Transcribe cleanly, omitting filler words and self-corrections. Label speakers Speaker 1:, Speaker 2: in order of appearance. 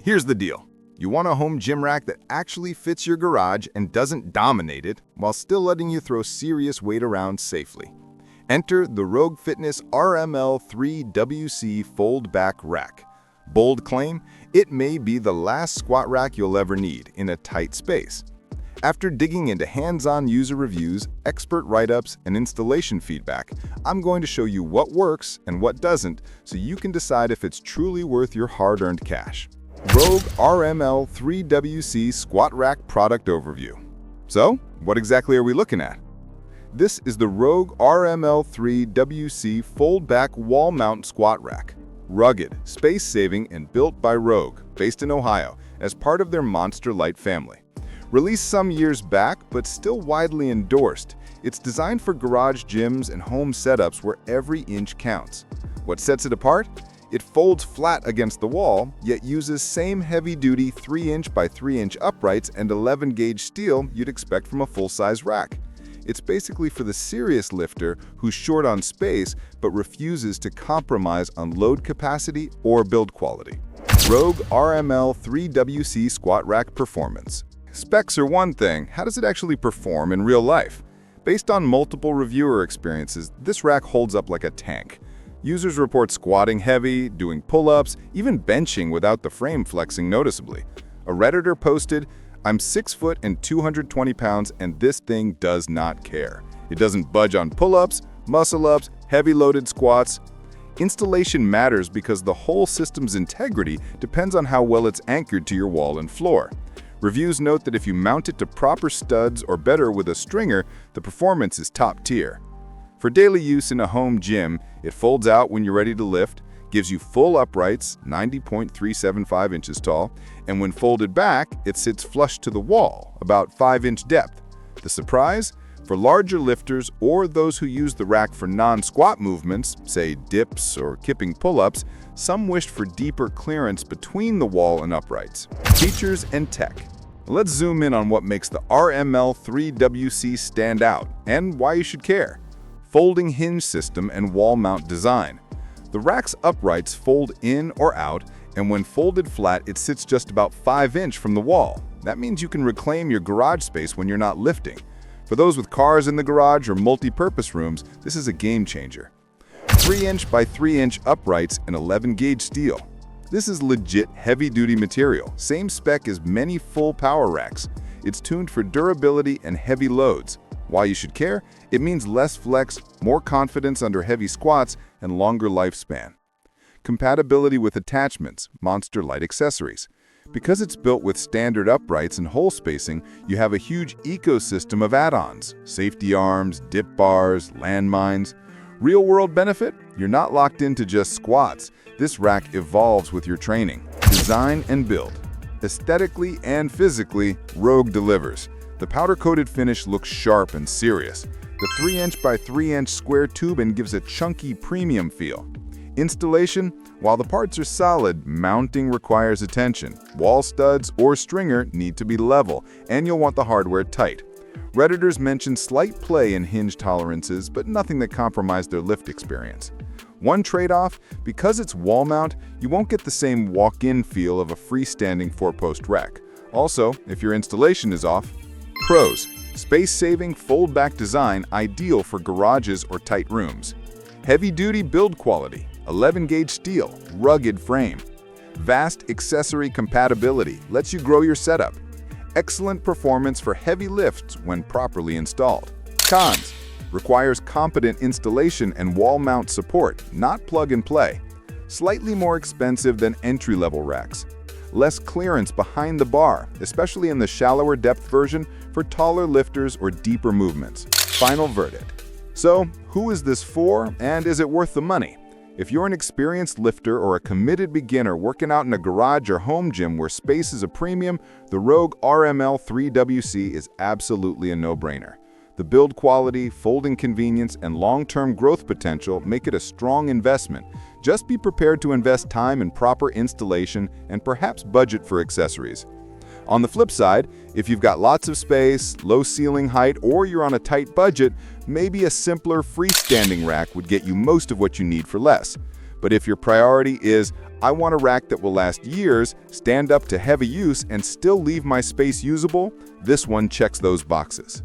Speaker 1: Here's the deal. You want a home gym rack that actually fits your garage and doesn't dominate it while still letting you throw serious weight around safely. Enter the Rogue Fitness RML-3WC Fold Back Rack. Bold claim, it may be the last squat rack you'll ever need in a tight space. After digging into hands-on user reviews, expert write-ups, and installation feedback, I'm going to show you what works and what doesn't so you can decide if it's truly worth your hard-earned cash. Rogue RML-3WC Squat Rack Product Overview. So, what exactly are we looking at? This is the Rogue RML-3WC Fold Back Wall Mount Squat Rack. Rugged, space-saving, and built by Rogue, based in Ohio, as part of their Monster Lite family. Released some years back, but still widely endorsed, it's designed for garage gyms and home setups where every inch counts. What sets it apart? It folds flat against the wall, yet uses same heavy-duty 3-inch by 3-inch uprights and 11-gauge steel you'd expect from a full-size rack. It's basically for the serious lifter who's short on space but refuses to compromise on load capacity or build quality. Rogue RML-3WC Squat Rack Performance. Specs are one thing, how does it actually perform in real life? Based on multiple reviewer experiences, this rack holds up like a tank. Users report squatting heavy, doing pull-ups, even benching without the frame flexing noticeably. A Redditor posted, "I'm 6 foot and 220 pounds and this thing does not care. It doesn't budge on pull-ups, muscle-ups, heavy-loaded squats." Installation matters because the whole system's integrity depends on how well it's anchored to your wall and floor. Reviews note that if you mount it to proper studs or better with a stringer, the performance is top tier. For daily use in a home gym, it folds out when you're ready to lift, gives you full uprights, 90.375 inches tall, and when folded back, it sits flush to the wall, about 5-inch depth. The surprise? For larger lifters or those who use the rack for non-squat movements, say dips or kipping pull-ups, some wished for deeper clearance between the wall and uprights. Features and tech. Let's zoom in on what makes the RML-3WC stand out and why you should care. Folding hinge system and wall mount design. The rack's uprights fold in or out, and when folded flat, it sits just about 5-inch from the wall. That means you can reclaim your garage space when you're not lifting. For those with cars in the garage or multi-purpose rooms, this is a game changer. 3-inch by 3-inch uprights and 11-gauge steel. This is legit heavy-duty material, same spec as many full power racks. It's tuned for durability and heavy loads. Why you should care? It means less flex, more confidence under heavy squats, and longer lifespan. Compatibility with attachments, Monster Lite accessories. Because it's built with standard uprights and hole spacing, you have a huge ecosystem of add-ons, safety arms, dip bars, landmines. Real-world benefit? You're not locked into just squats. This rack evolves with your training. Design and build. Aesthetically and physically, Rogue delivers. The powder-coated finish looks sharp and serious. The 3-inch by 3-inch square tubing gives a chunky premium feel. Installation? While the parts are solid, mounting requires attention. Wall studs or stringer need to be level, and you'll want the hardware tight. Redditors mention slight play in hinge tolerances, but nothing that compromised their lift experience. One trade-off, because it's wall mount, you won't get the same walk-in feel of a freestanding 4-post rack. Also, if your installation is off. Pros: space-saving, fold-back design ideal for garages or tight rooms. Heavy-duty build quality, 11-gauge steel, rugged frame. Vast accessory compatibility lets you grow your setup. Excellent performance for heavy lifts when properly installed. Cons: requires competent installation and wall mount support, not plug-and-play. Slightly more expensive than entry-level racks. Less clearance behind the bar, especially in the shallower depth version for taller lifters or deeper movements. Final verdict. So, who is this for, and is it worth the money? If you're an experienced lifter or a committed beginner working out in a garage or home gym where space is a premium, the Rogue RML-3WC is absolutely a no-brainer. The build quality, folding convenience, and long-term growth potential make it a strong investment. Just be prepared to invest time in proper installation and perhaps budget for accessories. On the flip side, if you've got lots of space, low ceiling height, or you're on a tight budget, maybe a simpler freestanding rack would get you most of what you need for less. But if your priority is, I want a rack that will last years, stand up to heavy use, and still leave my space usable, this one checks those boxes.